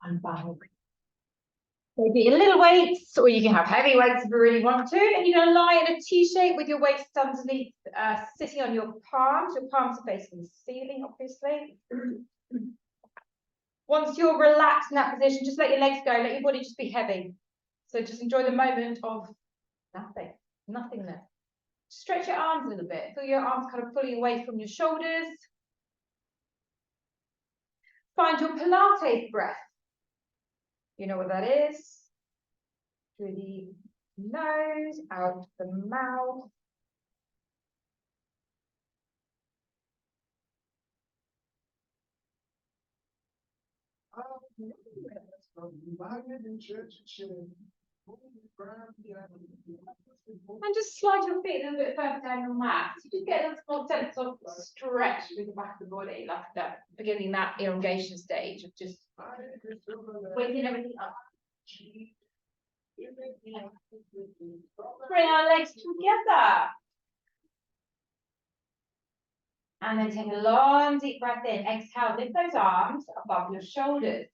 and back. Maybe a little weights, or you can have heavy weights if you really want to. And you're going to lie in a T shape with your weights underneath, sitting on your palms. Your palms are facing the ceiling, obviously. Once you're relaxed in that position, just let your legs go. Let your body just be heavy. So just enjoy the moment of nothing, nothingness. Stretch your arms a little bit. Feel your arms kind of pulling away from your shoulders. Find your Pilates breath. You know what that is? Through the nose, out the mouth. And just slide your feet a little bit further down your mat. So you just get a small sense of stretch through the back of the body, like that, beginning that elongation stage of just waking everything up. Bring our legs together. And then take a long, deep breath in. Exhale, lift those arms above your shoulders.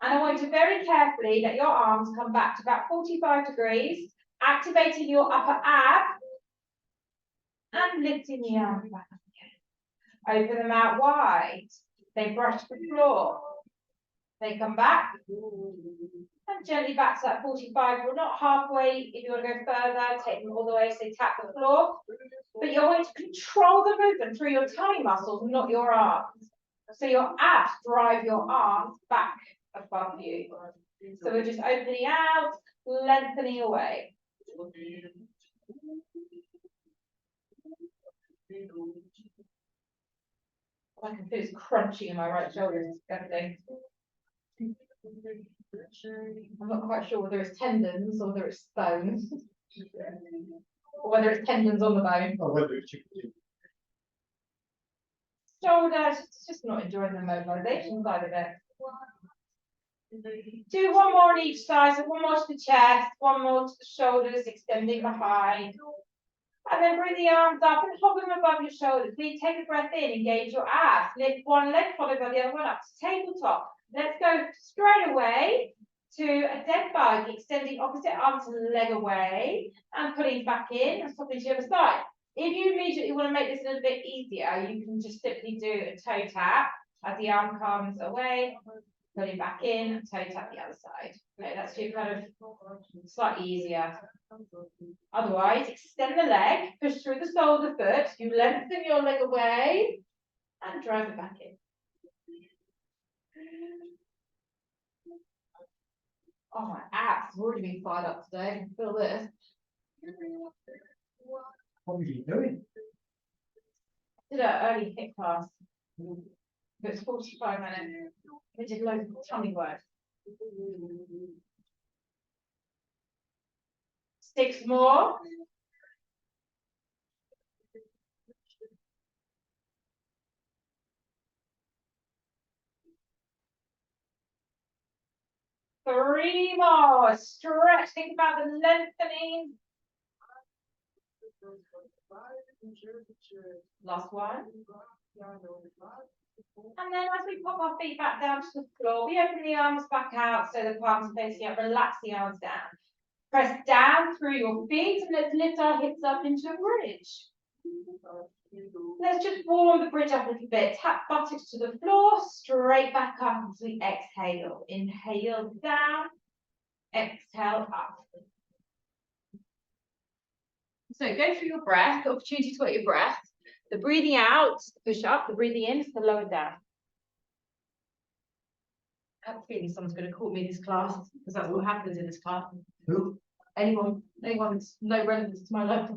And I want you to very carefully let your arms come back to about 45 degrees, activating your upper ab and lifting the arms back up again. Open them out wide. They brush the floor. They come back and gently back to that 45. We're not halfway. If you want to go further, take them all the way so they tap the floor. But you're going to control the movement through your tummy muscles, not your arms. So your abs drive your arms back above you. So we're just opening out, lengthening away. I can feel it's crunching in my right shoulder. I'm not quite sure whether it's tendons or whether it's bones. Or whether it's tendons on the bone. Or whether it's shoulder, just not enjoying the mobilization side of it. Do one more on each side, so one more to the chest, one more to the shoulders, extending behind. And then bring the arms up and hold them above your shoulders. Please take a breath in, engage your abs. Lift one leg, followed by the other one up to tabletop. Let's go straight away to a dead bug, extending opposite arm to the leg away and putting back in and stopping to the other side. If you immediately want to make this a little bit easier, you can just simply do a toe tap as the arm comes away, putting back in, and toe tap the other side. Okay, that's your kind of slightly easier. Otherwise, extend the leg, push through the sole of the foot, you lengthen your leg away and drive it back in. Oh, my abs have already been fired up today. I can feel this. What were you doing? Did an early hit class. It was 45 minutes. We did loads of tummy work. 6 more. Three more. Stretch. Think about the lengthening. Last one. And then as we pop our feet back down to the floor, we open the arms back out so the palms are facing up. Relax the arms down. Press down through your feet and let's lift our hips up into a bridge. Let's just warm the bridge up a little bit. Tap buttocks to the floor, straight back up as we exhale. Inhale down, exhale up. So go through your breath, opportunity to work your breath. The breathing out, push up, the breathing in, the lower down. I have a feeling someone's going to call me this class because that's what happens in this class. Who? Anyone with no relevance to my life.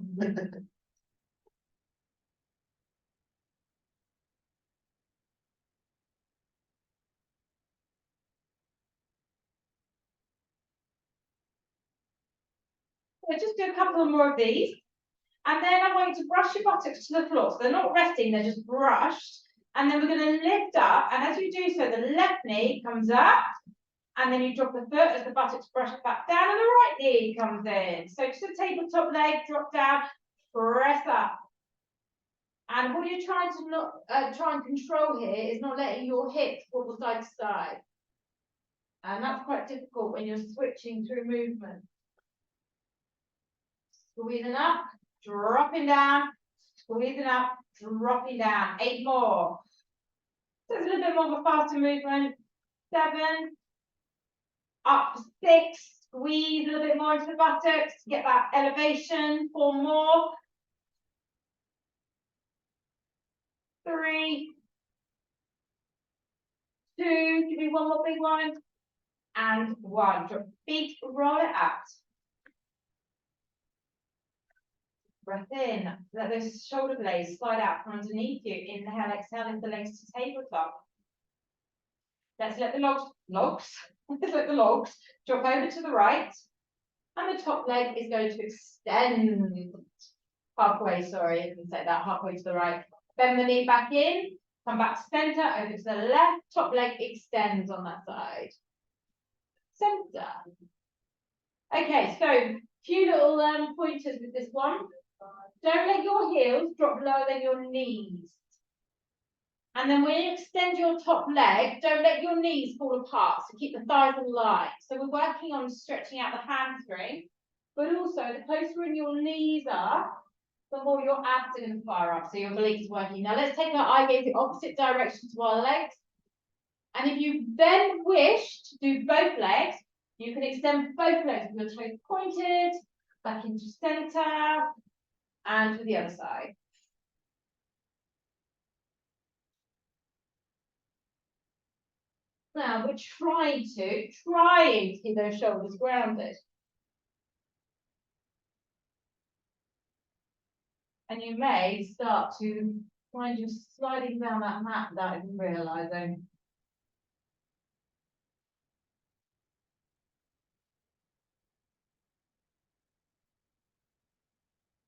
So just do a couple more of these. And then I want you to brush your buttocks to the floor. So they're not resting, they're just brushed. And then we're going to lift up. And as you do so, the left knee comes up. And then you drop the foot as the buttocks brush back down. And the right knee comes in. So just a tabletop leg, drop down, press up. And what you're trying to not try and control here is not letting your hips wobble side to side. And that's quite difficult when you're switching through movement. Squeezing up, dropping down, squeezing up, dropping down. 8 more. So it's a little bit more of a faster movement. 7, up to 6. Squeeze a little bit more into the buttocks to get that elevation. 4 more. 3, 2, give me one more big one. And 1. Drop feet, roll it out. Breath in. Let those shoulder blades slide out from underneath you. Inhale, exhale, lift the legs to tabletop. Let's let the let's let the logs drop over to the right. And the top leg is going to extend halfway, sorry, I didn't say that, halfway to the right. Bend the knee back in, come back to center, over to the left, top leg extends on that side. Center. Okay, so few little pointers with this one. Don't let your heels drop lower than your knees. And then when you extend your top leg, don't let your knees fall apart. So keep the thighs aligned. So we're working on stretching out the hamstring, but also the closer in your knees are, the more your abs are going to fire up. So your obliques is working. Now let's take our eye gaze the opposite direction to our legs. And if you then wish to do both legs, you can extend both legs with your toes pointed, back into center, and to the other side. Now we're trying to keep those shoulders grounded. And you may start to find you sliding down that mat without even realizing.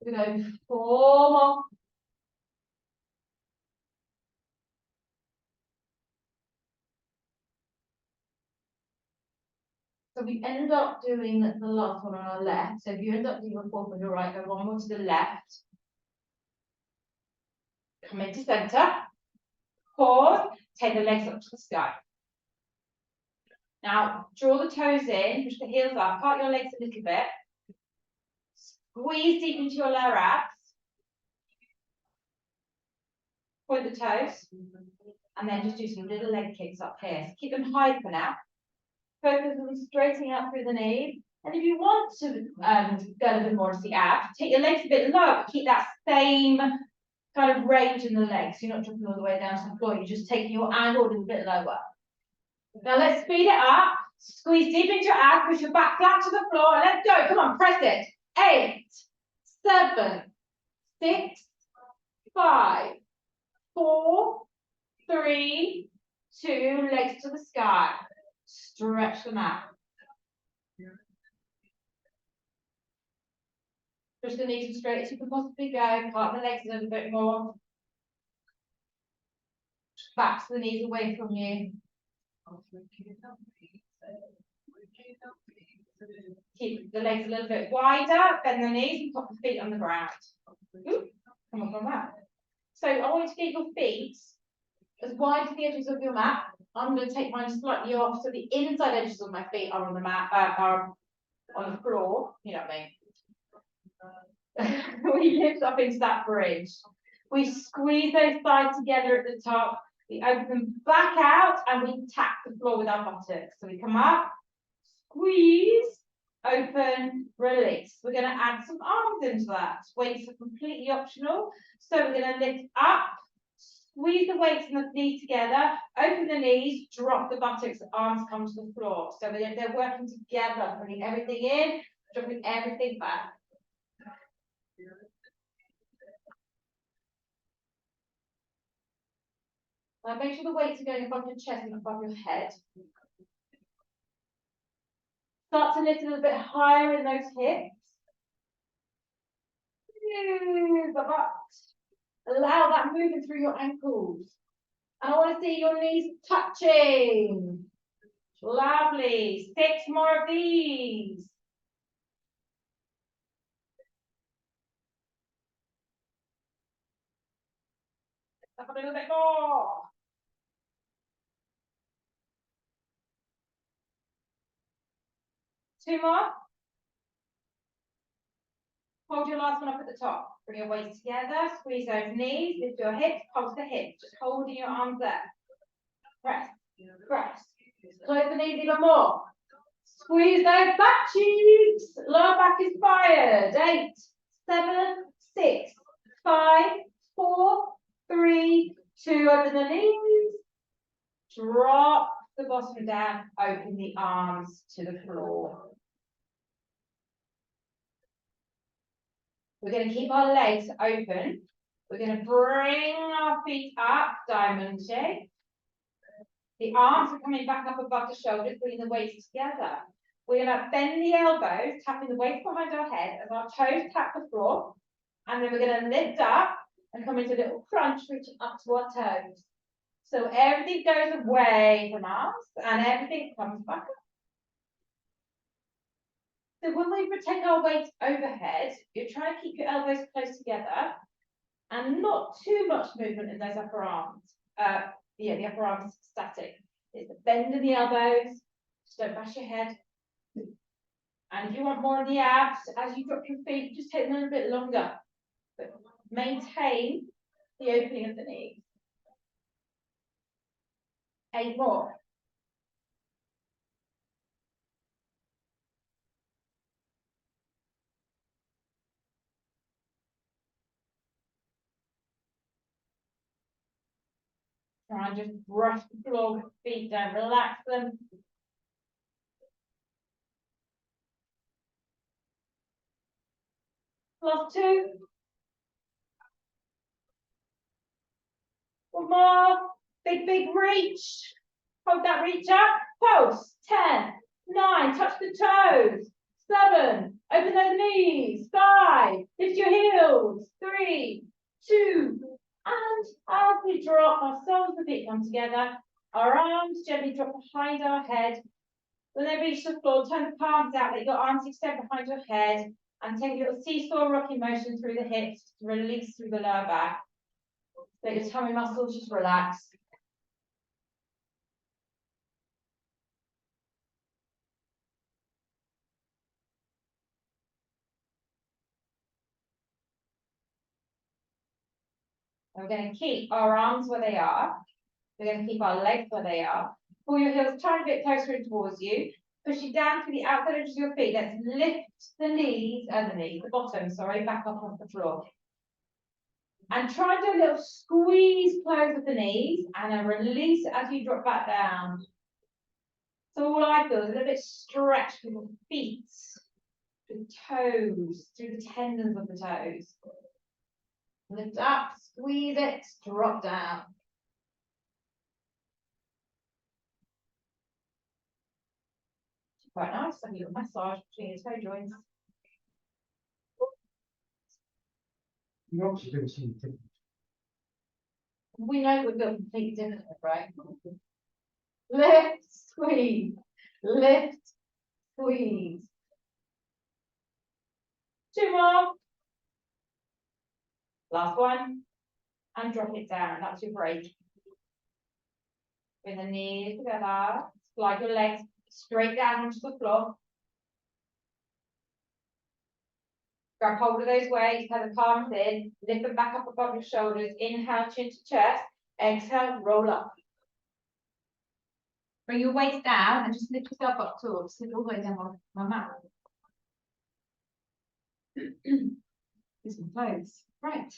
We go 4 more. So we end up doing the last one on our left. So if you end up doing a 4 on your right, go 1 more to the left. Come into center. Pause. Take the legs up to the sky. Now draw the toes in, push the heels up, part your legs a little bit. Squeeze deep into your lower abs. Point the toes. And then just do some little leg kicks up here. So keep them high for now. Focus on straightening out through the knee. And if you want to go a bit more to the abs, take your legs a bit lower, but keep that same kind of range in the legs. You're not dropping all the way down to the floor. You're just taking your angle a little bit lower. Now let's speed it up. Squeeze deep into your abs, push your back flat to the floor, and let's go. Come on, press it. 8, 7, 6, 5, 4, 3, 2, legs to the sky. Stretch them out. Push the knees as straight as you can possibly go. Part the legs a little bit more. Back to the knees away from you. Keep the legs a little bit wider. Bend the knees and pop the feet on the ground. Ooh, come on from that. So I want you to get your feet as wide as the edges of your mat. I'm going to take mine slightly off, so the inside edges of my feet are on the mat, are on the floor. You know what I mean? We lift up into that bridge. We squeeze those thighs together at the top. We open them back out and we tap the floor with our buttocks. So we come up, squeeze, open, release. We're going to add some arms into that. Weights are completely optional. So we're going to lift up, squeeze the weights and the knees together, open the knees, drop the buttocks, arms come to the floor. So they're working together, putting everything in, dropping everything back. Now make sure the weights are going above your chest and above your head. Start to lift a little bit higher in those hips. Move the butt. Allow that movement through your ankles. And I want to see your knees touching. Lovely. 6 more of these. Up a little bit more. Two more. Hold your last one up at the top. Bring your weights together. Squeeze those knees. Lift your hips. Pulse the hips. Just holding your arms there. Press. Press. Close the knees even more. Squeeze those back cheeks. Lower back is fired. 8, 7, 6, 5, 4, 3, 2. Open the knees. Drop the bottom down. Open the arms to the floor. We're going to keep our legs open. We're going to bring our feet up, diamond shape. The arms are coming back up above the shoulders, bringing the weights together. We're going to bend the elbows, tapping the weight behind our head as our toes tap the floor. And then we're going to lift up and come into a little crunch, reaching up to our toes. So everything goes away from us and everything comes back up. So when we take our weight overhead, you try to keep your elbows close together and not too much movement in those upper arms. The upper arms static. It's the bend in the elbows. Just don't bash your head. And if you want more of the abs, as you drop your feet, just take them a little bit longer. But maintain the opening of the knees. 8 more. Try and just brush the floor with the feet down, relax them. Last 2. One more. Big, big reach. Hold that reach up. Pulse. 10, 9. Touch the toes. 7. Open those knees. 5. Lift your heels. 3, 2. And as we drop, our soles of the feet come together. Our arms gently drop behind our head. When they reach the floor, turn the palms out. Let your arms extend behind your head. And take a little seesaw rocking motion through the hips to release through the lower back. Let your tummy muscles just relax. And we're going to keep our arms where they are. We're going to keep our legs where they are. Pull your heels a tiny bit closer in towards you. Push it down to the outside edges of your feet. Let's lift the bottom, back up off the floor. And try and do a little squeeze close of the knees and then release as you drop back down. So all I feel is a little bit stretch through the feet, through the toes, through the tendons of the toes. Lift up, squeeze it, drop down. Quite nice, a little massage between your toe joints. We know we're going completely different, right? Lift, squeeze, lift, squeeze. 2 more. Last one. And drop it down. That's your break. Bring the knees together. Slide your legs straight down onto the floor. Grab hold of those weights, have the palms in, lift them back up above your shoulders. Inhale, chin to chest. Exhale, roll up. Bring your weights down and just lift yourself up tall. Just lift all the way down my mat. This one close. Right.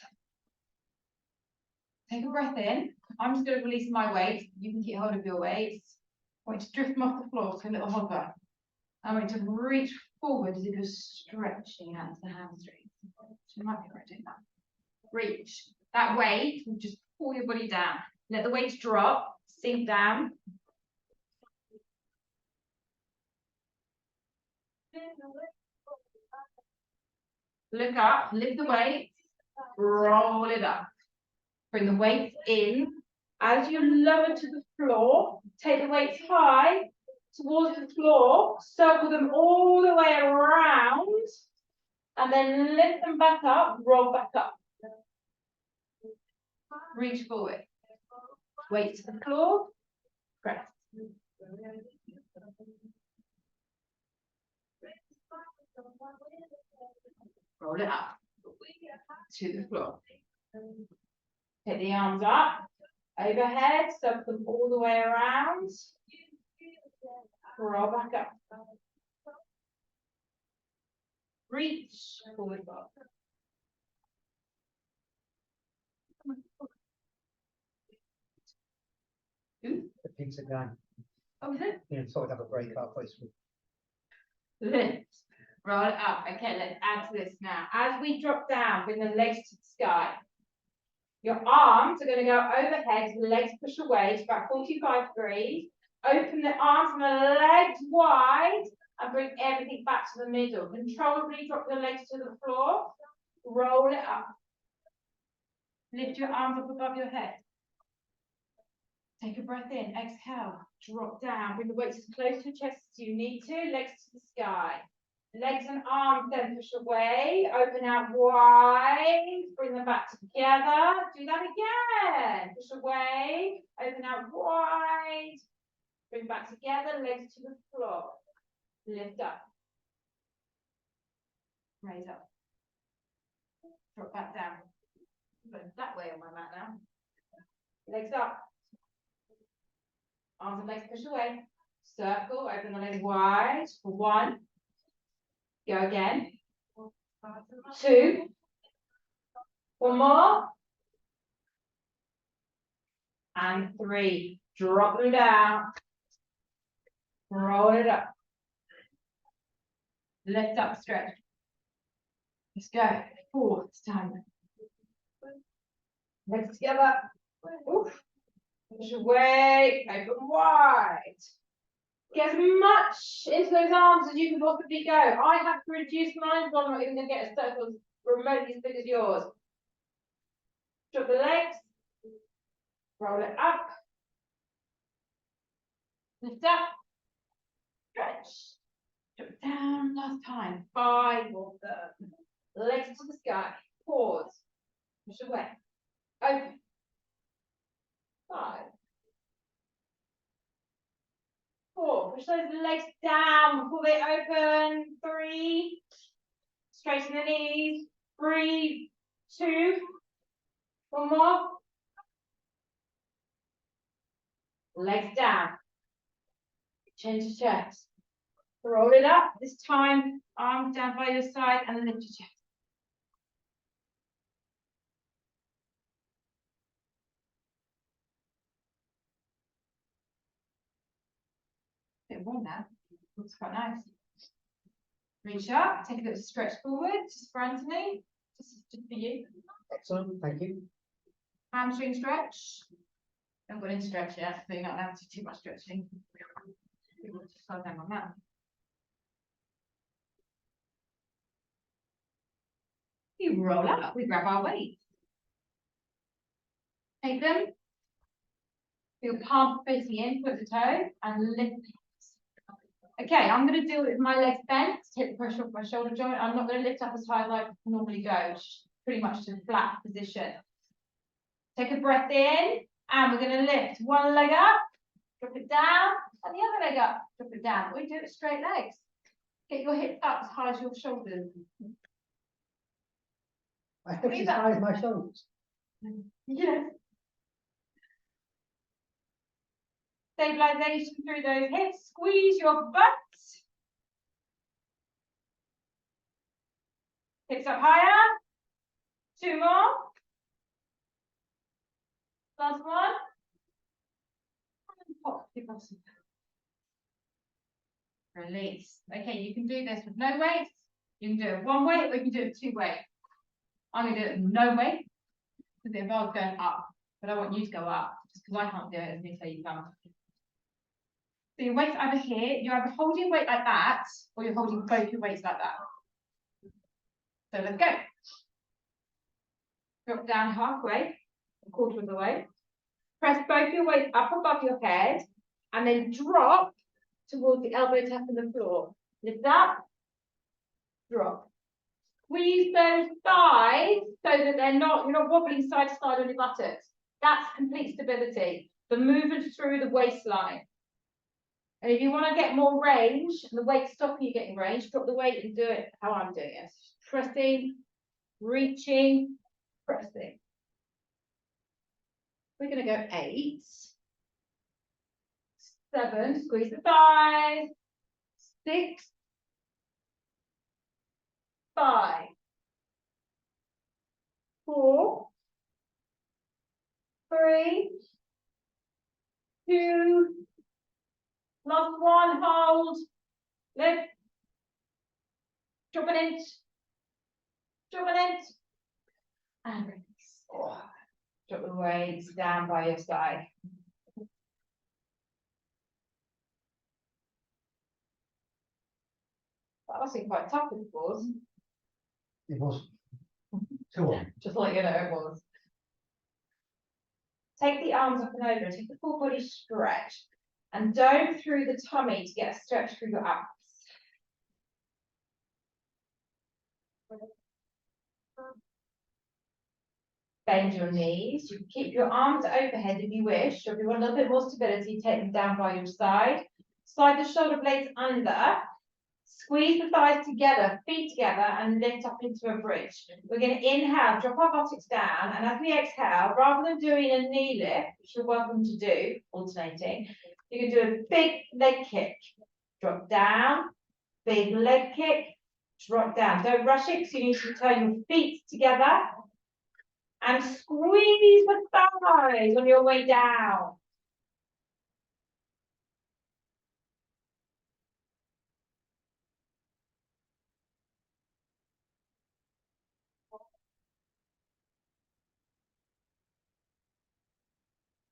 Take a breath in. I'm just going to release my weight. You can keep hold of your weights. I want you to drift them off the floor to a little hover. I want you to reach forward as if you're stretching out the hamstrings. So you might be right doing that. Reach. That weight will just pull your body down. Let the weights drop, sink down. Look up, lift the weights, roll it up. Bring the weights in. As you lower to the floor, take the weights high towards the floor, circle them all the way around, and then lift them back up, roll back up. Reach forward. Weight to the floor. Press. Roll it up to the floor. Hit the arms up, overhead, circle them all the way around. Roll back up. Reach forward. The pigs are going. Oh, is it? Yeah, so I'd have a break halfway through. Lift. Roll it up. Okay, let's add to this now. As we drop down, bring the legs to the sky. Your arms are going to go overhead, the legs push away to about 45 degrees. Open the arms and the legs wide and bring everything back to the middle. Controllably drop the legs to the floor. Roll it up. Lift your arms up above your head. Take a breath in, exhale, drop down. Bring the weights as close to your chest as you need to. Legs to the sky. Legs and arms then push away, open out wide, bring them back together. Do that again. Push away, open out wide, bring back together, legs to the floor. Lift up. Raise up. Drop back down. Put it that way on my mat now. Legs up. Arms and legs push away. Circle, open the legs wide for 1. Go again. 2. 1 more. And 3. Drop them down. Roll it up. Lift up, stretch. Let's go. 4. It's time. Legs together. Oof. Push away. Open wide. Get as much into those arms as you can possibly go. I have to reduce mine, so I'm not even going to get a circle remotely as big as yours. Drop the legs. Roll it up. Lift up. Stretch. Drop it down. Last time. 5 of them. Legs to the sky. Pause. Push away. Open. 5. 4. Push those legs down before they open. 3. Straighten the knees. 3, 2. 1 more. Legs down. Change your chest. Roll it up. This time, arms down by your side and lift your chest. Bit warm now. Looks quite nice. Reach up. Take a little stretch forward, just for Anthony. Just for you. Excellent, thank you. Hamstring stretch. Don't got any stretch yet, so you're not allowed to do too much stretching. Just slow down on that. You roll up. We grab our weights. Take them. Feel palm facing in, put the toe, and lift. Okay, I'm going to do it with my legs bent, take the pressure off my shoulder joint. I'm not going to lift up as high as I normally go, pretty much to a flat position. Take a breath in, and we're going to lift one leg up, drop it down, and the other leg up, drop it down. We do it straight legs. Get your hips up as high as your shoulders. I think as high as my shoulders. Yes. Stabilization through those hips. Squeeze your butt. Hips up higher. 2 more. Last one. And pop your bottom. Release. Okay, you can do this with no weights. You can do it with 1 weight, or you can do it with 2 weights. I'm going to do it with no weight because it involves going up. But I want you to go up just because I can't do it as me say you can. So your weight's either here, you're either holding weight like that, or you're holding both your weights like that. So let's go. Drop down halfway, 1/4 of the way. Press both your weights up above your head, and then drop towards the elbow tap on the floor. Lift up, drop. Squeeze those thighs so that you're not wobbling side to side on your buttocks. That's complete stability. The movement through the waistline. And if you want to get more range and the weight stopping you getting range, drop the weight and do it how I'm doing it. Pressing, reaching, pressing. We're going to go 8, 7, squeeze the thighs, 6, 5, 4, 3, 2, last one, hold, lift, drop an inch, and release. Drop the weights down by your side. That must be quite tough, of course. It was. Too on. Just like you know it was. Take the arms up and over, take the full body stretch, and don't through the tummy to get a stretch through your abs. Bend your knees. You can keep your arms overhead if you wish, or if you want a little bit more stability, take them down by your side. Slide the shoulder blades under. Squeeze the thighs together, feet together, and lift up into a bridge. We're going to inhale, drop our buttocks down, and as we exhale, rather than doing a knee lift, which you're welcome to do, alternating, you can do a big leg kick. Drop down, big leg kick, drop down. Don't rush it because you need to turn your feet together and squeeze the thighs on your way down.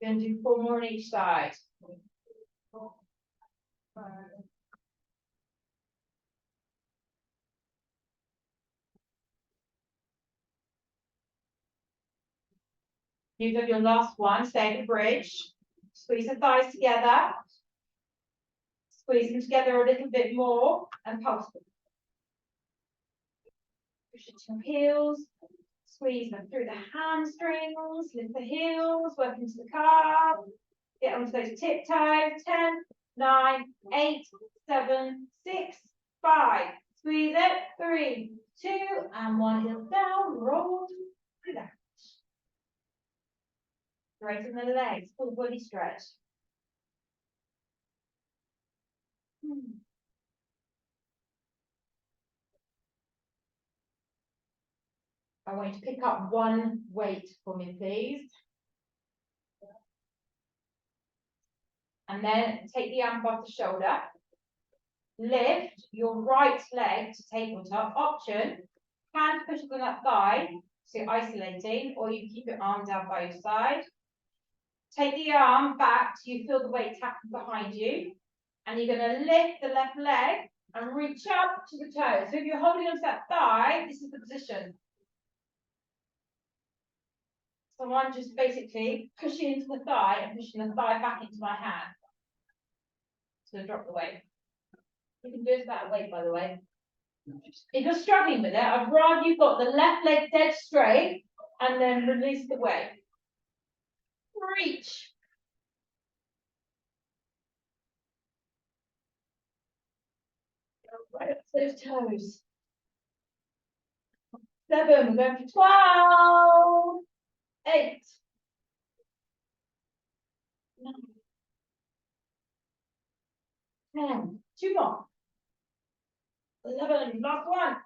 We're going to do 4 more on each side. You've done your last one, stay the bridge. Squeeze the thighs together. Squeeze them together a little bit more and pulse them. Push it to your heels. Squeeze them through the hamstrings. Lift the heels, work into the calf. Get onto those tiptoes. 10, 9, 8, 7, 6, 5. Squeeze it. 3, 2, and 1. Heel down. Roll. Relax. Straighten the legs. Full body stretch. I want you to pick up one weight for me, please. And then take the arm above the shoulder. Lift your right leg to tabletop. Option, hand push on that thigh, so you're isolating, or you keep your arm down by your side. Take the arm back so you feel the weight tapping behind you. And you're going to lift the left leg and reach up to the toes. So if you're holding onto that thigh, this is the position. So I'm just basically pushing into the thigh and pushing the thigh back into my hand. So drop the weight. You can do it without weight, by the way. If you're struggling with it, I'd rather you've got the left leg dead straight and then release the weight. Reach. Right up to those toes. 7, we're going for 12. 8. 9. 10. 2 more. 11. Last one.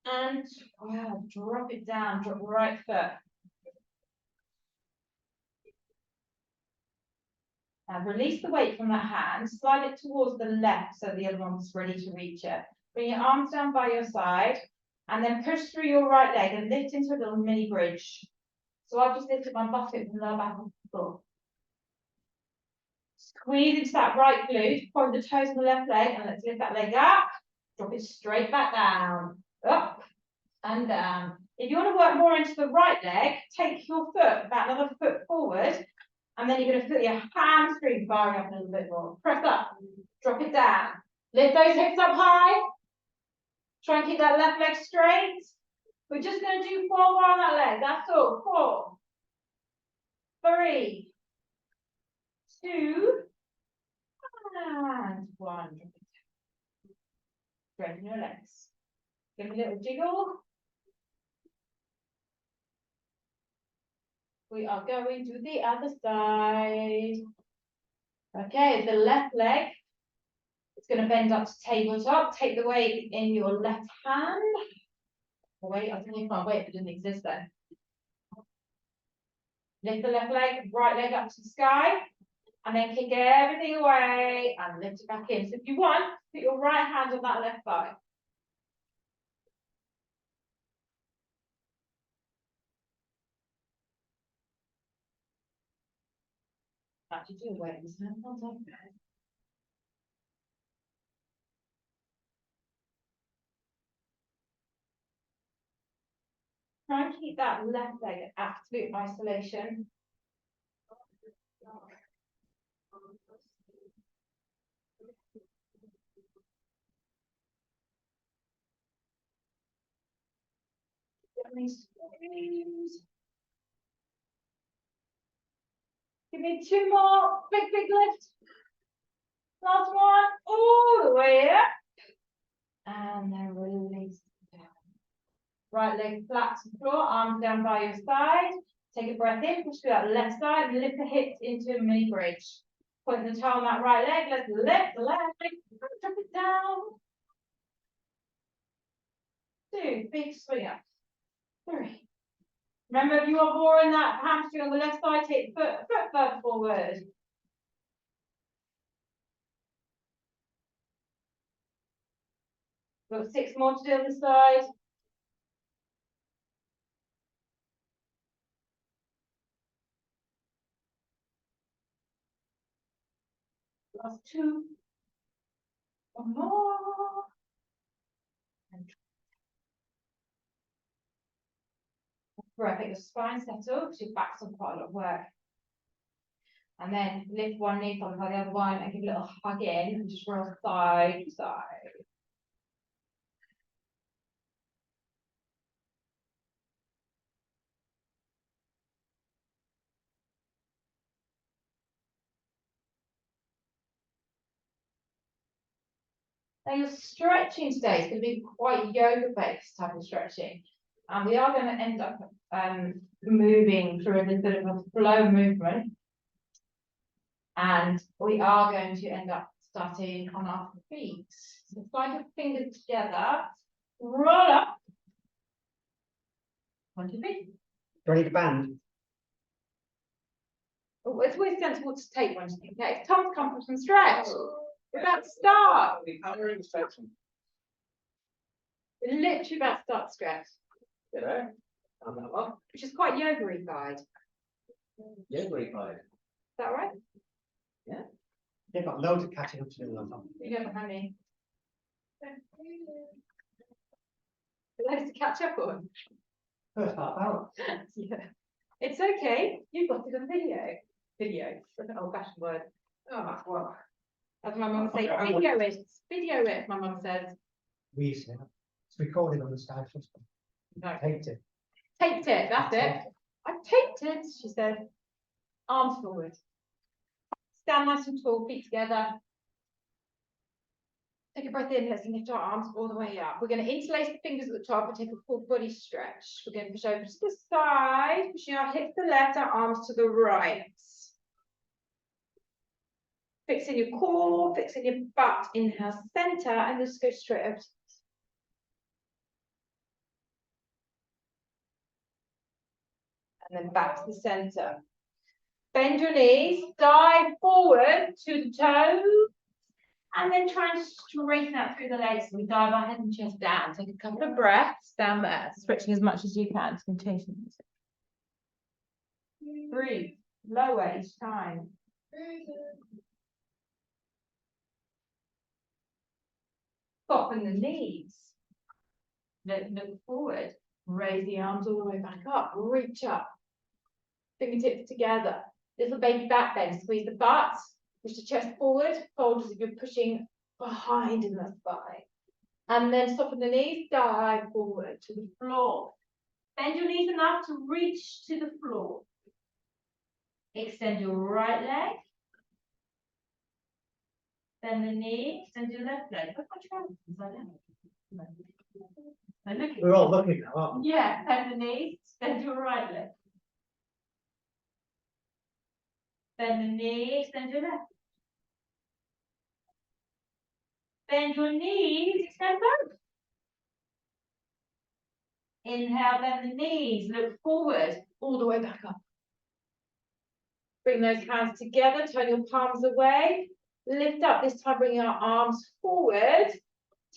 And wow, drop it down. Drop the right foot. Now release the weight from that hand. Slide it towards the left so the other one's ready to reach it. Bring your arms down by your side. And then push through your right leg and lift into a little mini bridge. So I've just lifted my buttock and lower back off the floor. Squeeze into that right glute, point the toes on the left leg, and let's lift that leg up. Drop it straight back down. Up and down. If you want to work more into the right leg, take your foot about another foot forward, and then you're going to feel your hamstring firing up a little bit more. Press up, drop it down. Lift those hips up high. Try and keep that left leg straight. We're just going to do 4 more on that leg. That's all. 4, 3, 2, and 1. Straighten your legs. Give me a little jiggle. We are going to the other side. Okay, the left leg. It's going to bend up to tabletop. Take the weight in your left hand. Wait, I think you can't wait if it didn't exist then. Lift the left leg, right leg up to the sky. And then kick everything away and lift it back in. So if you want, put your right hand on that left thigh. Actually, do weight in this hand. Try and keep that left leg in absolute isolation. Give me 2 more. Big lift. Last one. All the way up. And then release down. Right leg flat to the floor, arms down by your side. Take a breath in, push through that left side, and lift the hips into a mini bridge. Point the toe on that right leg. Let's lift the left leg. Drop it down. 2, big swing up. 3. Remember, if you are boring that hamstring on the left side, take the foot further forward. Got 6 more to do on the side. Last 2. 1 more. Perfect. Your spine settle because your back's on quite a lot of work. And then lift one knee followed by the other one and give a little hug in and just roll side to side. Now your stretching today is going to be quite yoga-based type of stretching. And we are going to end up moving through a little bit of a flow movement. And we are going to end up starting on our feet. So slide your fingers together, roll up. Onto your feet. Do I need a band? Oh, it's always sensible to take one. Okay, it's time to come from some stretch. We're about to start. We're literally about to start stretch. You know, on that one. Which is quite yoga-y guide. Is Yoga guide. that right? They've got loads of catching up to do on top. You don't behind me. Loads to catch up on. First half hour. Yeah. It's okay. You've got to do a video. Video. That's an old-fashioned word. Oh, well. As my mum says, video it. Video it, my mum says. We say that. It's recorded on the side system. No. Taped it. Taped it, that's it. I taped it, she said. Arms forward. Stand nice and tall, feet together. Take a breath in, let's lift our arms all the way up. We're going to interlace the fingers at the top and take a full body stretch. We're going to push over to the side, pushing our hips to the left, our arms to the right. Fixing your core, fixing your butt, inhale center, and just go straight over. And then back to the center. Bend your knees, dive forward to the toes, and then try and straighten out through the legs. We dive our head and chest down. Take a couple of breaths down there, stretching as much as you can to continue. Breathe, lower each time. Soften the knees. Look forward. Raise the arms all the way back up. Reach up. Fingertips together. Little baby back bend. Squeeze the butt. Push the chest forward. Fold as if you're pushing behind in the spine. And then soften the knees, dive forward to the floor. Bend your knees enough to reach to the floor. Extend your right leg. Bend the knee, extend your left leg. Look what you're We're all looking now, aren't we? Yeah, bend the knee, extend your right leg. Bend the knee, extend your left. Bend your knees, extend both. Inhale, bend the knees, look forward, all the way back up. Bring those hands together, turn your palms away. Lift up, this time bringing our arms forward.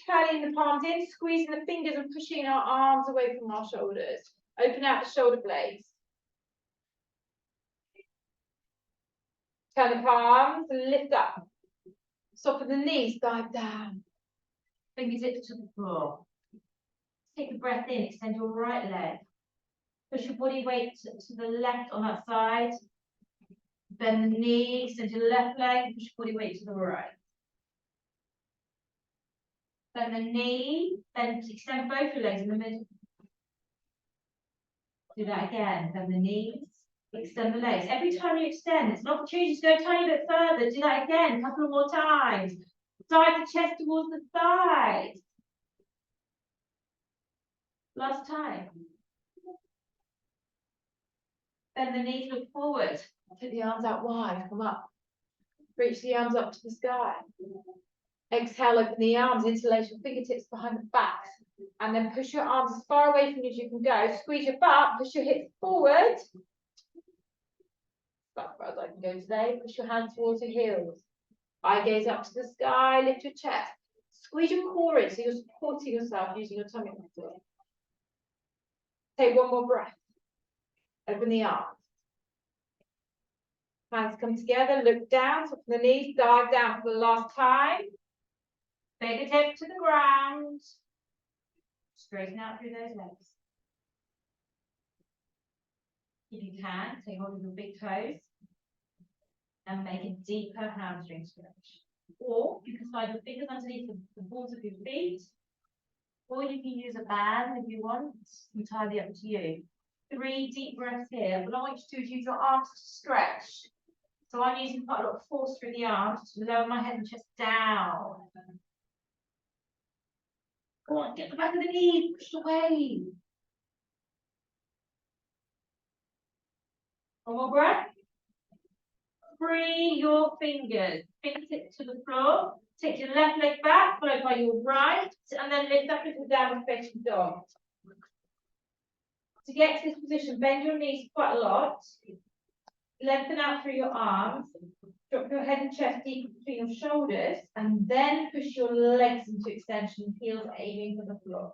Turning the palms in, squeezing the fingers and pushing our arms away from our shoulders. Open out the shoulder blades. Turn the palms, lift up. Soften the knees, dive down. Fingertips to the floor. Take a breath in, extend your right leg. Push your body weight to the left on that side. Bend the knee, extend your left leg, push your body weight to the right. Bend the knee, then extend both your legs in the middle. Do that again. Bend the knees, extend the legs. Every time you extend, it's an opportunity to go a tiny bit further. Do that again, a couple more times. Dive the chest towards the side. Last time. Bend the knees, look forward. Take the arms out wide, come up. Reach the arms up to the sky. Exhale, open the arms, interlace your fingertips behind the back. And then push your arms as far away from you as you can go. Squeeze your butt, push your hips forward. That's far as I can go today. Push your hands towards your heels. Eye gaze up to the sky, lift your chest. Squeeze your core in so you're supporting yourself using your tummy muscle. Take one more breath. Open the arms. Hands come together, look down, soften the knees, dive down for the last time. Fingertips to the ground. Straighten out through those legs. If you can, take hold of your big toes and make a deeper hamstring stretch. Or you can slide your fingers underneath the balls of your feet, or you can use a band if you want. Entirely up to you. 3 deep breaths here. What I want you to do is use your arms to stretch. So I'm using quite a lot of force through the arms to lower my head and chest down. Go on, get the back of the knee pushed away. One more breath. Free your fingers. Fingertips to the floor. Take your left leg back, followed by your right, and then lift up into downward facing dog. To get to this position, bend your knees quite a lot. Lengthen out through your arms. Drop your head and chest deep between your shoulders, and then push your legs into extension, heels aiming for the floor.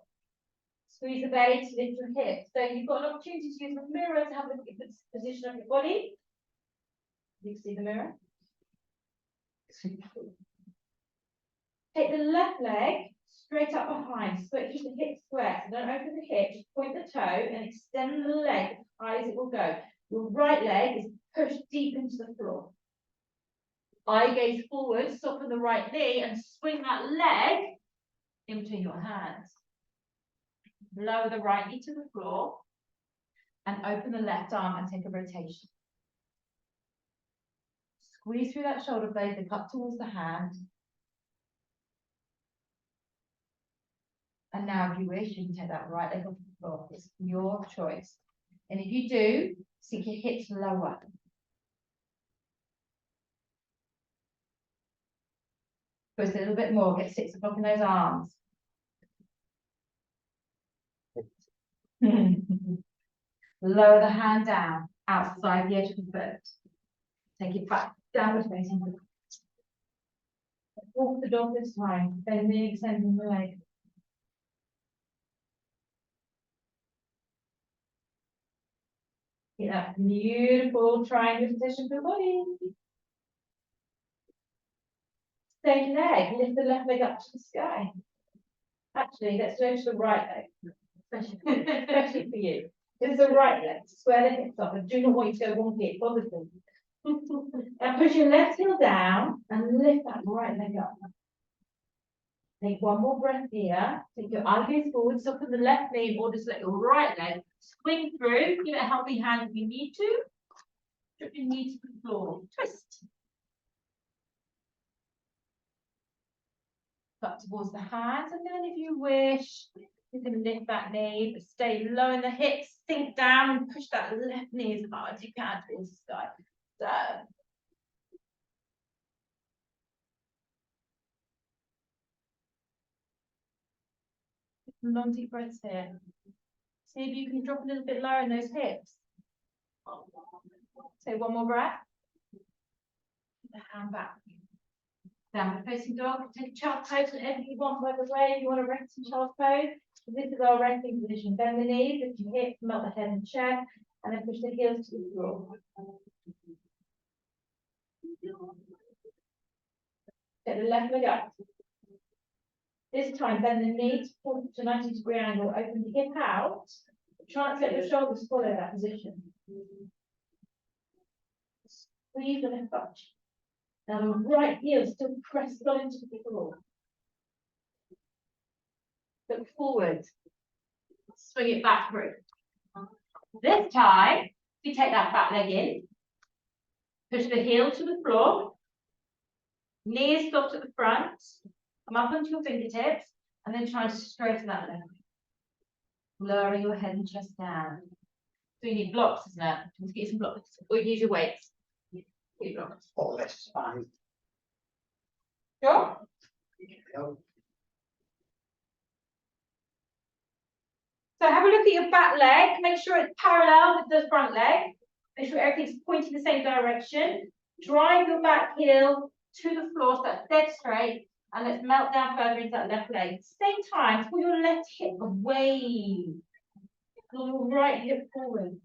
Squeeze the belly to lift your hips. So you've got an opportunity to use the mirror to have a look at the position of your body. You can see the mirror. Take the left leg straight up behind, switch the hip square. So don't open the hip, just point the toe and extend the leg as high as it will go. Your right leg is pushed deep into the floor. Eye gaze forward, soften the right knee and swing that leg in between your hands. Lower the right knee to the floor and open the left arm and take a rotation. Squeeze through that shoulder blade, look up towards the hand. And now if you wish, you can take that right leg off the floor. It's your choice. And if you do, sink your hips lower. Twist a little bit more, get 6 o'clock in those arms. Lower the hand down, outside the edge of the foot. Take it back, downward facing. Walk the dog this time, bending, extending the leg. Get that beautiful triangle position for the body. Same leg, lift the left leg up to the sky. Actually, let's go to the right leg, especially for you. This is the right leg, square the hips up. I do not want you to go one hip, obviously. And push your left heel down and lift that right leg up. Take one more breath here. Take your eyes forward, soften the left knee, or just let your right leg swing through. Give it a helping hand if you need to. Drop your knee to the floor. Twist. Up towards the hands, and then if you wish, you can lift that knee, but stay low in the hips, sink down and push that left knee as hard as you can towards the sky. So. Long deep breaths here. See if you can drop a little bit lower in those hips. Take one more breath. Put the hand back. Downward facing dog. Take a child's pose whenever you want, by the way. If you want to rest in child's pose. So this is our resting position. Bend the knees, lift your hips, melt the head and chest, and then push the heels to the floor. Get the left leg up. This time, bend the knees to 90-degree angle. Open the hip out. Try and let your shoulders follow that position. Squeeze the left butt. Now the right heel still pressed on into the floor. Look forward. Swing it back through. This time, you take that back leg in. Push the heel to the floor. Knees soft at the front. Come up onto your fingertips. And then try to straighten that leg. Lowering your head and chest down. So you need blocks, isn't it? Let's get some blocks. Or use your weights. Get your blocks. Oh, that's fine. Sure. So have a look at your back leg. Make sure it's parallel with the front leg. Make sure everything's pointing the same direction. Drive your back heel to the floor so that's dead straight. And let's melt down further into that left leg. Same time, pull your left hip away. Pull your right hip forward.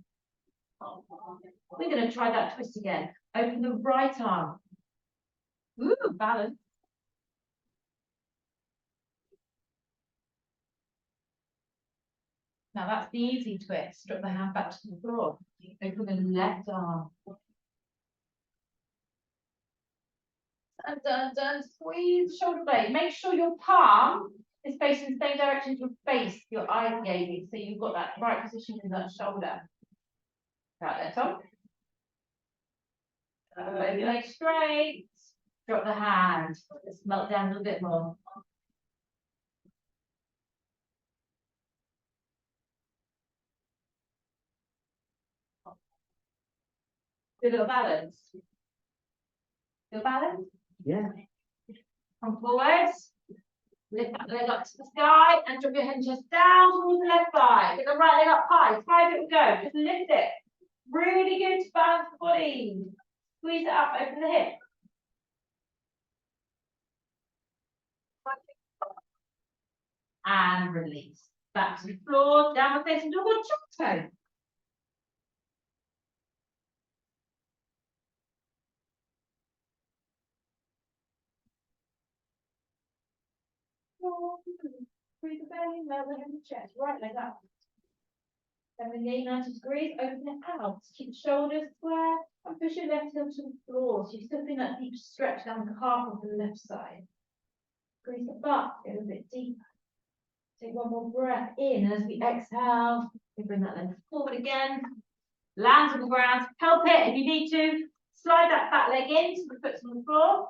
We're going to try that twist again. Open the right arm. Ooh, balance. Now that's the easy twist. Drop the hand back to the floor. Open the left arm. And squeeze the shoulder blade. Make sure your palm is facing the same direction as your face, your eyes gazing. So you've got that right position in that shoulder. Right there, Tom. Move your leg straight. Drop the hand. Let's melt down a little bit more. Good little balance. Feel balance? Yeah. Come forward. Lift that leg up to the sky and drop your head and chest down towards the left side. Get the right leg up high. 5 it will go. Just lift it. Really good to balance the body. Squeeze it up, open the hip. And release. Back to the floor, downward facing dog or child's pose. Breathe the belly, melt the head and chest. Right leg up. Then the knee 90 degrees, open it out. Keep the shoulders square and push your left heel to the floor. So you're still feeling that deep stretch down the calf of the left side. Squeeze the butt, go a bit deeper. Take one more breath in, and as we exhale, we bring that leg forward again. Land on the ground, help it if you need to. Slide that back leg in so the foot's on the floor.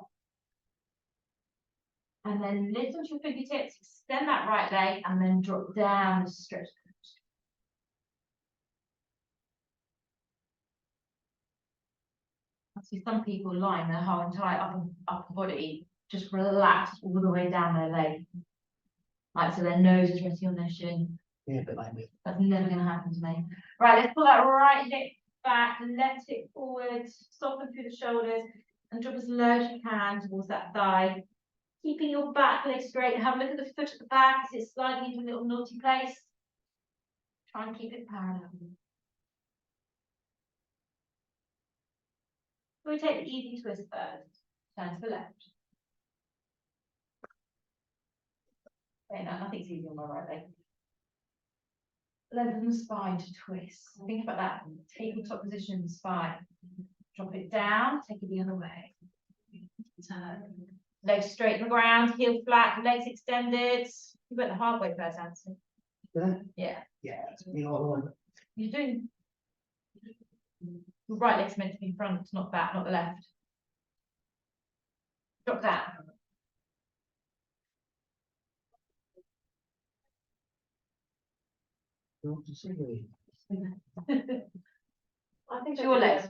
And then lift onto your fingertips, extend that right leg, and then drop down and stretch. I see some people lying their whole entire upper body just relaxed all the way down their leg. Like so their nose is resting on their shin. Yeah, but like me. That's never going to happen to me. Right, let's pull that right hip back, left hip forward, soften through the shoulders, and drop as low as you can towards that thigh. Keeping your back leg straight. Have a look at the foot at the back. Is it sliding into a little naughty place? Try and keep it parallel. We take the easy twist first. Turn to the left. Okay, no, nothing's easy on my right leg. Lengthen the spine to twist. Think about that. Tabletop position in the spine. Drop it down, take it the other way. Turn. Legs straight on the ground, heel flat, legs extended. You went the hard way first, Anthony. Yeah. Yeah, it's me all over. You're doing. Your right leg's meant to be front, not back, not the left. Drop down. You want to see me? I think It's your legs.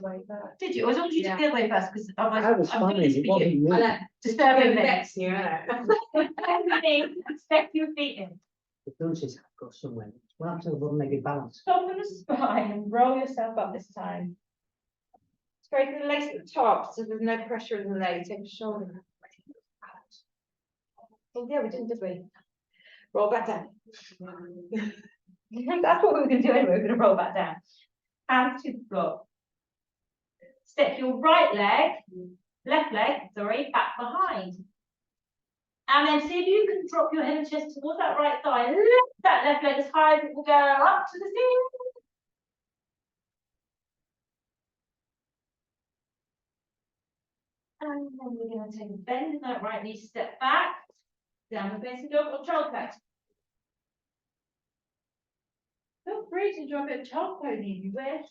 Did you? As long as you took the other way first, because otherwise I was I'm fine, doing this it for you. wasn't me. Disturbing me. next year, innit? Step your feet in. The punches have got somewhere. Well, after the one-legged balance. Soften the spine and roll yourself up this time. Straighten the legs at the top so there's no pressure in the legs. Take the shoulder. Oh yeah, we didn't, did we? Roll back down. That's what we were going to do anyway. We're going to roll back down. Hands to the floor. Step your right leg, left leg, sorry, back behind. And then see if you can drop your head and chest towards that right thigh. Lift that left leg as high as it will go up to the ceiling. And then we're going to take a bend in that right knee, step back, down the facing dog or child pose. Feel free to drop it child pose if you wish.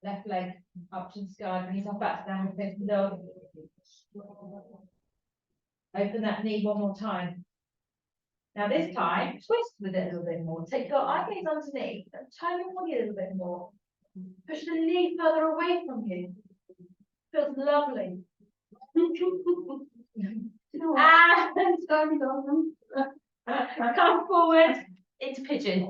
Left leg up to the sky, bring yourself back to down the facing dog. Open that knee one more time. Now this time, twist with it a little bit more. Take your eye gaze underneath and turn your body a little bit more. Push the knee further away from you. Feels lovely. And come forward into pigeon.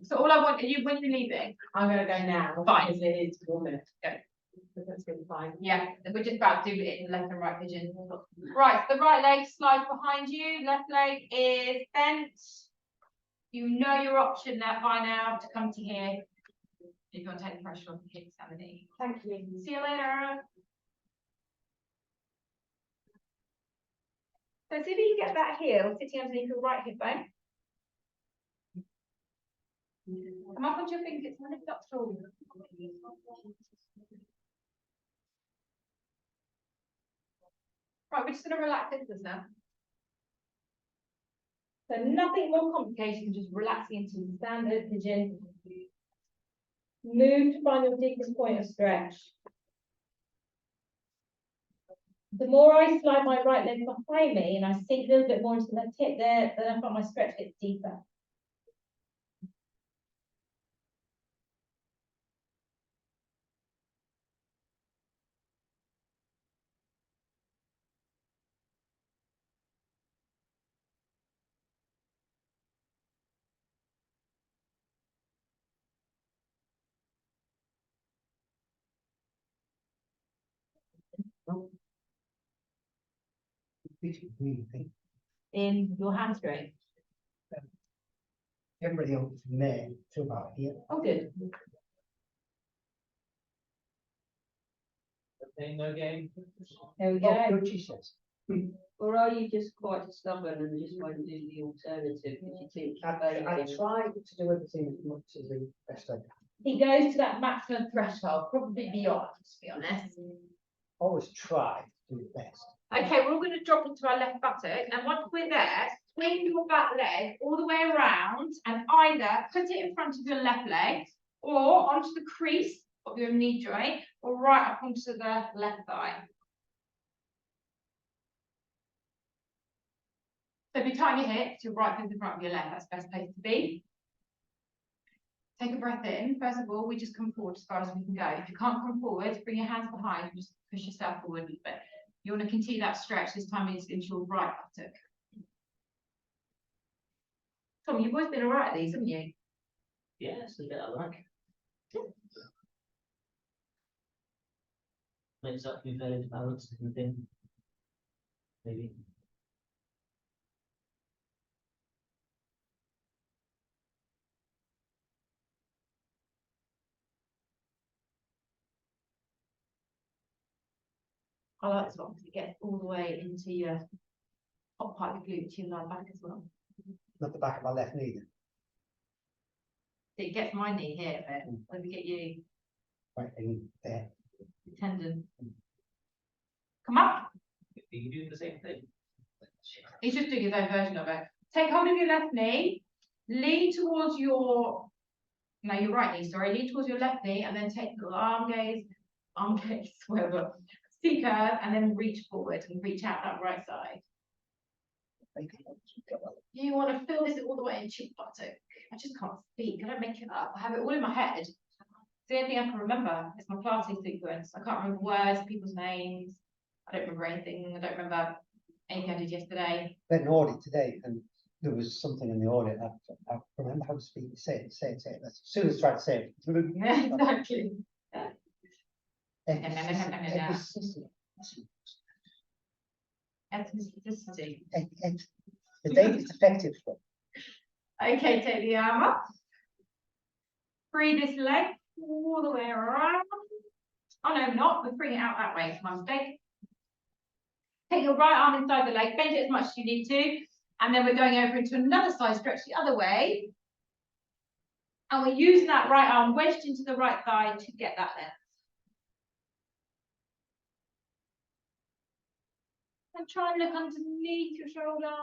So all I want you when you're leaving. I'm gonna go now. Fine. Because it is 1 minute. Go. That's gonna be fine. Yeah, we're just about to do it in left and right pigeon. Right, so the right leg slides behind you, left leg is bent. You know your option there by now to come to here. If you want to take the pressure off the hips and the knee. Thank you. See you later. So see if you can get that heel sitting underneath your right hip bone. Come up onto your fingers and lift up shoulder. Right, we're just going to relax into this now. So nothing more complicated than just relaxing into the standard pigeon. Move to find your deepest point of stretch. The more I slide my right leg behind me and I sink a little bit more into that tip there, then I find my stretch gets deeper. In your hamstring. Everybody else may to about here. Oh, good. Okay, no game. There we Oh, go. good, she says. Or are you just quite stubborn and just want to do the alternative because you think I try to do everything as much as the best I can. He goes to that maximum threshold, probably beyond, to be honest. Always try to do the best. Okay, we're all going to drop into our left buttock, and once we're there, swing your back leg all the way around and either put it in front of your left leg or onto the crease of your knee joint or right up onto the left thigh. So if you tighten your hips, your right foot in front of your left, that's the best place to be. Take a breath in. First of all, we just come forward as far as we can go. If you can't come forward, bring your hands behind, just push yourself forward a little bit. You want to continue that stretch, this time into your right buttock. Tom, you've always been all right at these, haven't you? Yeah, it's a bit I like. Makes up me very balanced and thin. Maybe. I like this one because it gets all the way into your top part of the glute to lie back as well. Not the back of my left knee then. It gets my knee here, but let me get you Right in there. the tendon. Come up. You do the same thing. He's just doing his own version of it. Take hold of your left knee, lean towards your, no, your right knee, sorry, lean towards your left knee, and then take the arm gaze, whatever, C curve, and then reach forward and reach out that right side. You want to feel this all the way into your buttock. I just can't speak, I don't make it up. I have it all in my head. It's the only thing I can remember. It's my Pilates sequence. I can't remember words, people's names. I don't remember anything. I don't remember anything I did yesterday. We had an audit today and there was something in the audit. I remember how to speak. Say it. As soon as I tried to say it. Yeah, exactly. Ethnicity. The date is effective for. Okay, take the arm up. Free this leg all the way around. Oh no, not. Let's bring it out that way. It's my mistake. Take your right arm inside the leg, bend it as much as you need to, and then we're going over into another side stretch the other way. And we're using that right arm wedged into the right thigh to get that length. And try and look underneath your shoulder.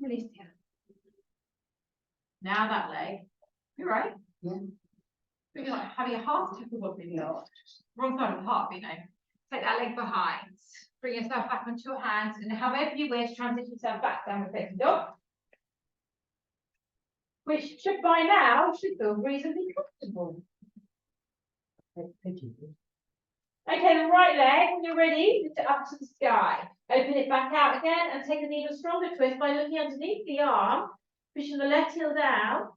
Release the hand. Now that leg. You're right. Yeah. You're like having a heart attack or something. No. Wrong side of the heart, you know. Take that leg behind. Bring yourself back onto your hands, and however you wish, transition yourself back down with facing dog. Which should by now feel reasonably comfortable. Thank you. Okay, the right leg, when you're ready, lift it up to the sky. Open it back out again and take an even stronger twist by looking underneath the arm, pushing the left heel down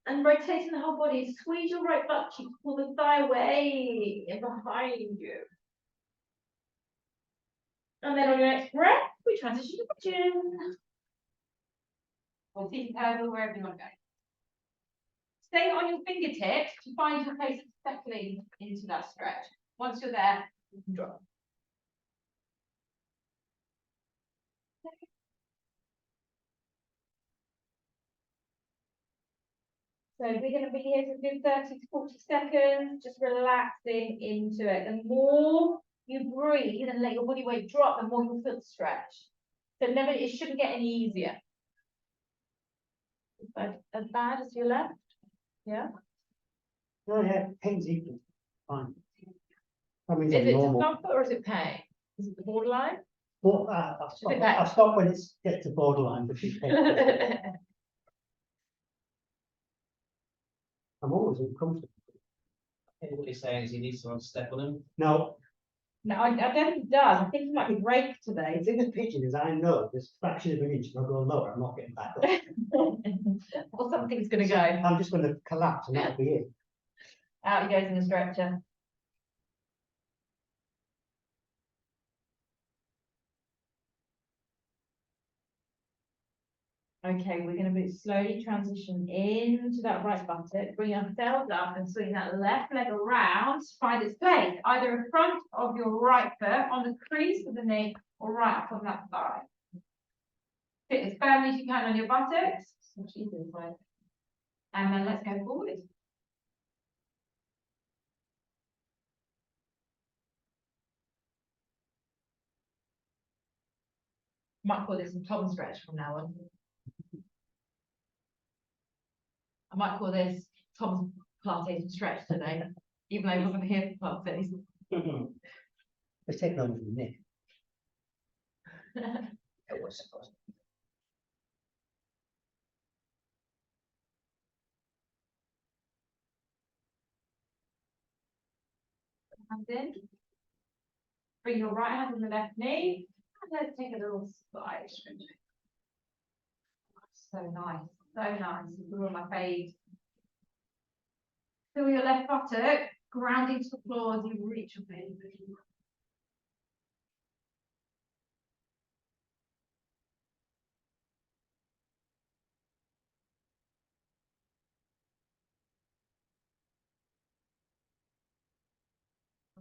and rotating the whole body. Squeeze your right butt cheek, pull the thigh away and behind you. And then on your next breath, we transition to pigeon. Or seated turtle, wherever you want to go. Stay on your fingertips to find your place settling into that stretch. Once you're there, you can drop. So we're going to be here for a good 30 to 40 seconds, just relaxing into it. The more you breathe and let your body weight drop, the more you'll feel the stretch. So never, it shouldn't get any easier. But as bad as your left, yeah. No, yeah, pain's equal. Fine. I mean, Is it normal. discomfort or is it pain? Is it the borderline? Well, I'll stop when it's get to borderline, but it's pain. I'm always uncomfortable. What he's saying is he needs someone to step on him. No, No, I don't think it does. I think he might be brake today. the thing with pigeon is I know this fraction of an inch, if I go lower, I'm not getting back up. Or something's going to go. I'm just going to collapse and that'll be it. Out he goes in the stretcher. Okay, we're going to slowly transition into that right buttock, bring ourselves up and swing that left leg around to find its place, either in front of your right foot, on the crease of the knee, or right up on that thigh. Sit as firmly as you can on your buttocks. And then let's go forward. Might call this a Tom stretch from now on. I might call this Tom's Pilates stretch today, even though I wasn't here for Pilates. It's taken over from Nick. It was supposed to. Hands in. Bring your right hand on the left knee. And let's take a little side stretch. So nice, so nice. You're on my face. Feel your left buttock grounding to the floor as you reach your belly.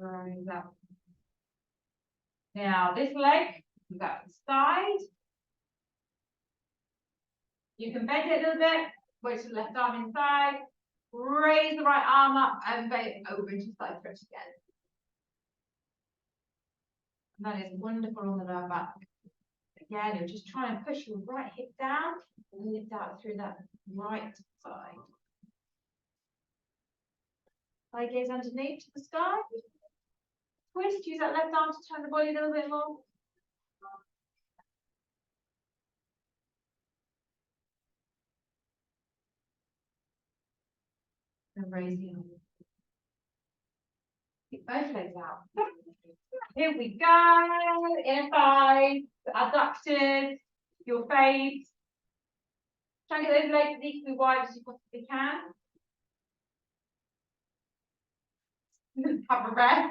Rise up. Now this leg, you got the side. You can bend it a little bit, push the left arm inside, raise the right arm up and bend it over into side stretch again. And that is wonderful on the lower back. Again, you're just trying to push your right hip down and lift out through that right side. Eye gaze underneath to the sky. Twist, use that left arm to turn the body a little bit more. And raise the arm. Keep both legs out. Here we go. Inner thighs, adductors, your face. Try and get those legs as equally wide as you possibly can. Have a breath.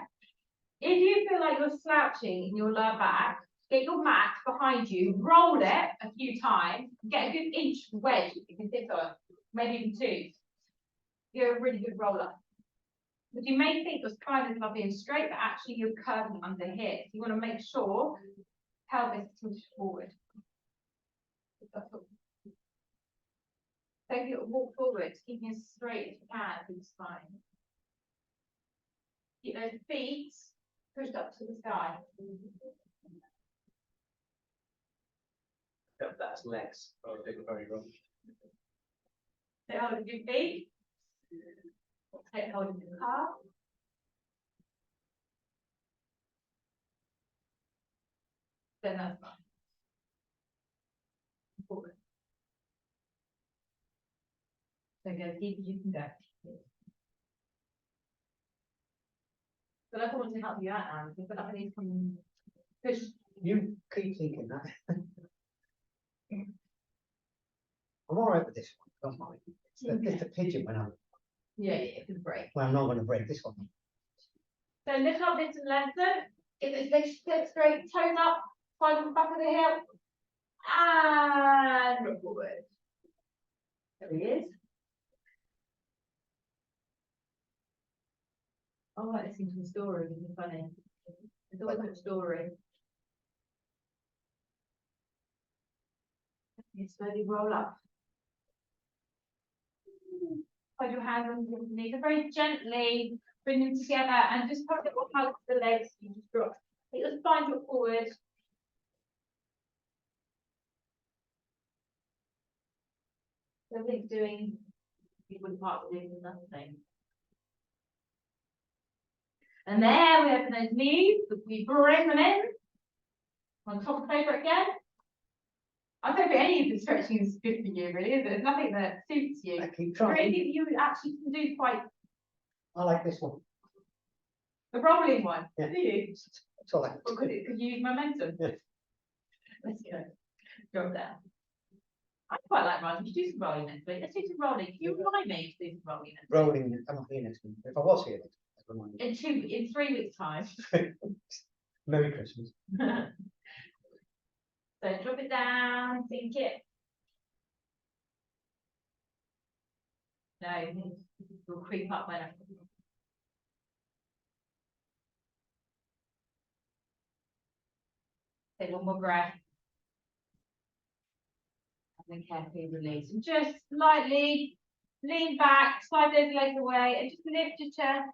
If you feel like you're slouching in your lower back, get your mat behind you, roll it a few times, get a good inch wedge you can sit on, maybe even 2. You're a really good roller. But you may think your spine is not being straight, but actually you're curving under here. So you want to make sure pelvis is tilted forward. So you walk forward, keeping as straight as you can through the spine. Keep those feet pushed up to the sky. That's legs. Oh, they were very wrong. Take hold of your feet. Take hold of your calf. Then that's fine. Forward. So go as deep as you can go. But I want to help you out now, because I need some push. You keep thinking that. I'm all right with this one, don't worry. It's the pigeon Yeah, for the break. when I'm not going to break this one. So lift up, lift and lengthen. Get those legs step straight, toes up, find on the back of the hip. And roll forward. There he is. I like listening to the story, it's funny. It's always a good story. You slowly roll up. Put your hands on your knees, very gently bring them together and just put a little hug to the legs. You just drop. Take your spine drop forward. So I think doing equal parts of doing nothing. And there we open those knees, we bring them in. On top of the paper again. I don't think any of the stretching is good for you, really, is it? There's nothing that suits you. I keep Or trying. anything you actually can do quite I like this one. the rolling one. Yeah. Do you? That's all I Or could it use momentum? Yeah. Let's go. Drop down. I quite like rolling. You should do some rolling next week. Let's do some rolling. Can you remind me to do some rolling next week? rolling. I'm not here next week. If I was here next week, I'd remind you. In 3 weeks' time. Merry Christmas. So drop it down, sink it. No, we'll creep up when I. Take one more breath. And then carefully release. And just slightly lean back, slide those legs away, and just lift your chest.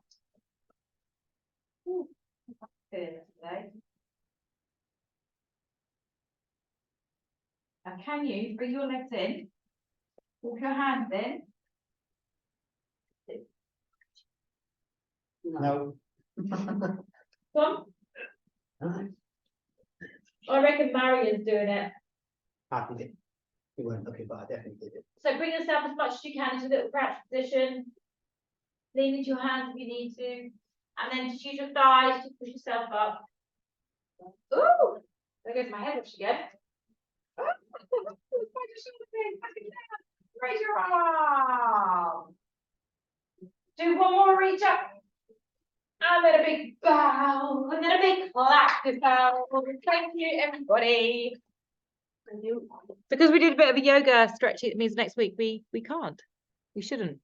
Ooh, good today. Now, can you bring your legs in? Walk your hands in. No. Come on. Alright. I reckon Marion's doing it. I did it. You weren't looking, but I definitely did it. So bring yourself as much as you can into a little crouch position. Lean into your hands if you need to. And then just use your thighs to push yourself up. Ooh! There goes my head up again. Raise your arm. Do one more reach up. And then a big bow. And then a big clap to bow. Thank you, everybody. Because we did a bit of a yoga stretch, it means next week we can't. We shouldn't.